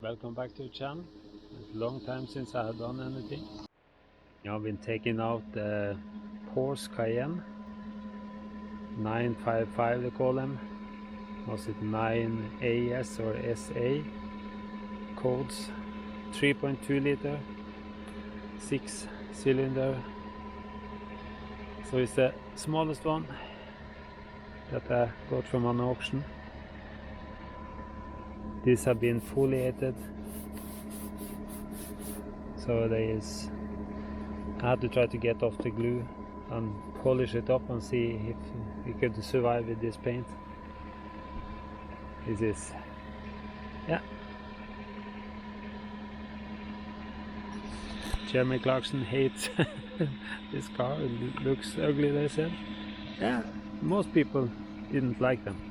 welcome back to the channel. It's a long time since I have done anything. I've been taking out the Porsche Cayenne 955 they call them. Was it 9AS or SA codes? 3.2 liter, 6 cylinder. So it's the smallest one that I got from an auction. These have been foliated, so I had to try to get off the glue and polish it up and see if we could survive with this paint. This is, yeah. Jeremy Clarkson hates this car. It looks ugly, they said. Yeah, most people didn't like them.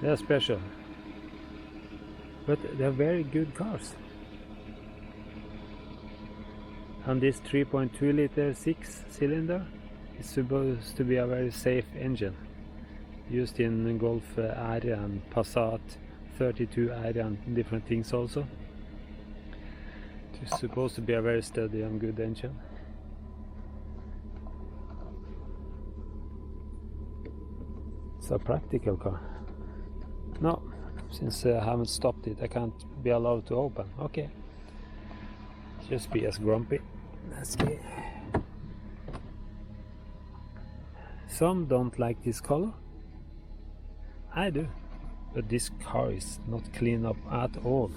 They're special, but they're very good cars. And this 3.2 liter 6 cylinder is supposed to be a very safe engine, used in Golf R and Passat 32 R and different things also. It's supposed to be a very steady and good engine. It's a practical car. No, since I haven't stopped it, I can't be allowed to open. Okay. Just be as grumpy. Let's see. Some don't like this color. I do. But this car is not clean up at all.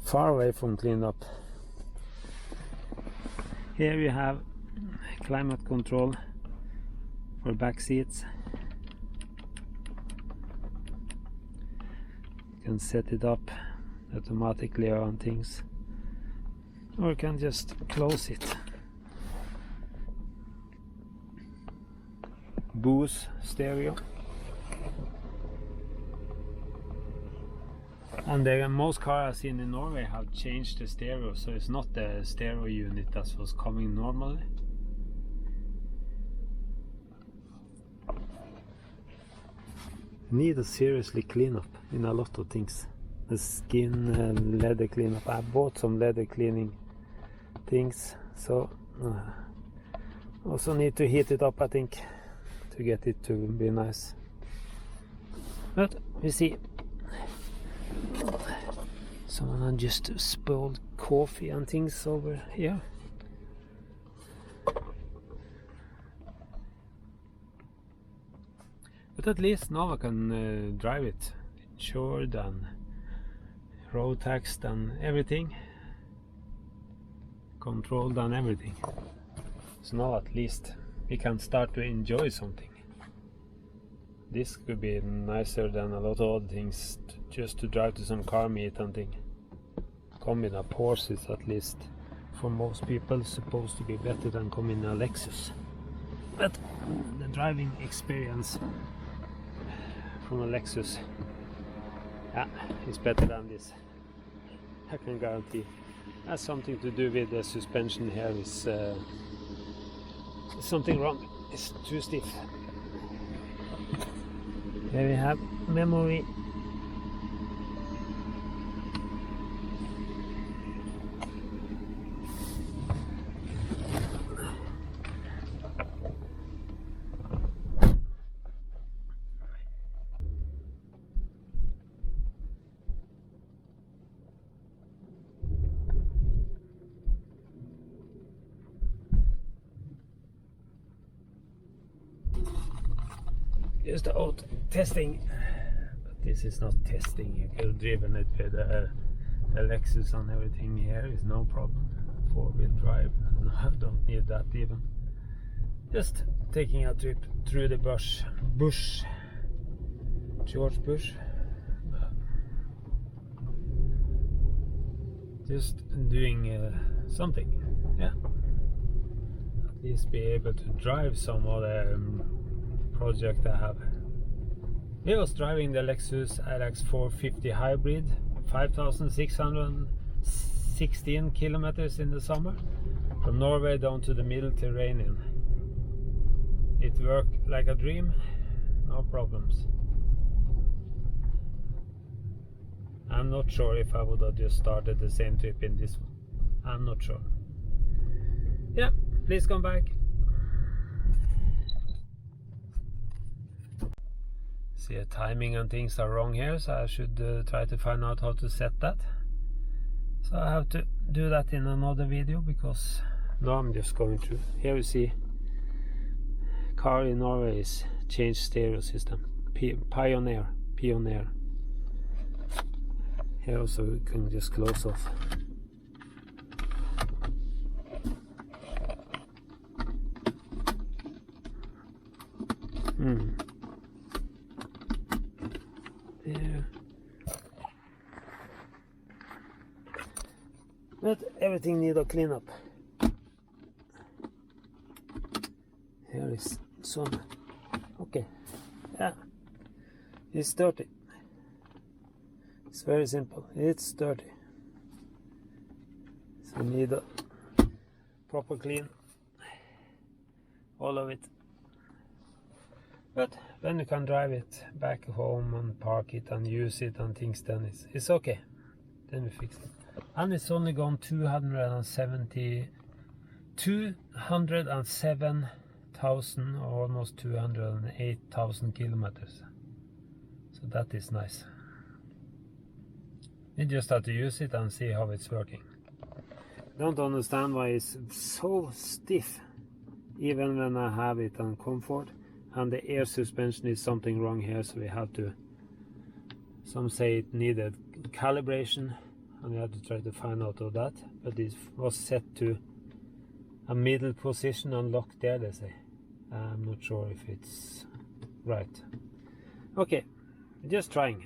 Far away from clean up. Here we have climate control for back seats. You can set it up automatically on things, or you can just close it. Bose stereo. And most cars I've seen in Norway have changed the stereo, so it's not the stereo unit that was coming normally. Need a seriously clean up in a lot of things. The skin, leather cleanup. I bought some leather cleaning things, so also need to heat it up, I think, to get it to be nice. But we see. Someone just spilled coffee and things over here. But at least now I can drive it. Insured and road taxed and everything. Controlled and everything. So now at least we can start to enjoy something. This could be nicer than a lot of other things, just to drive to some car meet and thing. Come in a Porsche is at least, for most people, supposed to be better than come in a Lexus. But the driving experience from a Lexus, yeah, is better than this. I can guarantee. That's something to do with the suspension here. Is something wrong. It's too stiff. Here we have memory. Just out testing, but this is not testing. You could have driven it with the Lexus and everything. Here is no problem. 4-wheel drive, no, I don't need that even. Just taking a trip through the bush. George Bush. Just doing something, yeah. At least be able to drive some of the project I have. I was driving the Lexus RX 450 hybrid, 5,616 kilometers in the summer, from Norway down to the Mediterranean. It worked like a dream. no problems. I'm not sure if I would have just started the same trip in this one. I'm not sure. Yeah, please come back. See, the timing and things are wrong here, so I should try to find out how to set that. So I have to do that in another video, because now I'm just going through. Here you see car in Norway is changed stereo system. Pioneer. Here also we can just close off. There. But everything needs a clean up. Here is some. Okay. Yeah. It's dirty. It's very simple. It's dirty. So we need a proper clean. All of it. But when you can drive it back home and park it and use it and things, then it's okay. Then we fix it. And it's only gone 207,000 or almost 208,000 kilometers. So that is nice. You just have to use it and see how it's working. Don't understand why it's so stiff, even when I have it on comfort. And the air suspension is something wrong here, so we have to, some say it needed calibration, and we have to try to find out of that. But it was set to a middle position and locked there, they say. I'm not sure if it's right. Okay, just trying.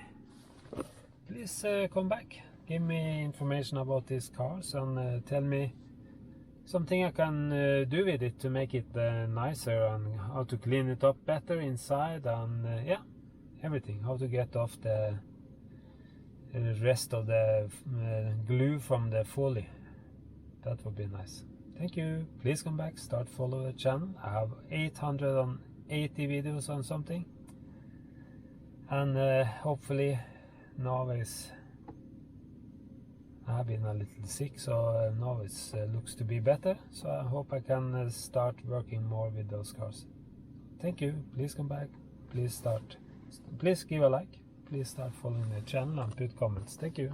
Please come back, give me information about these cars, and tell me something I can do with it to make it nicer, and how to clean it up better inside, and yeah, everything. How to get off the rest of the glue from the foley. That would be nice. Thank you. Please come back, start follow the channel. I have 880 videos on something, and hopefully now I have been a little sick, so now it looks to be better. So I hope I can start working more with those cars. Thank you. Please come back. Please give a like. Please start following the channel and put comments. Thank you.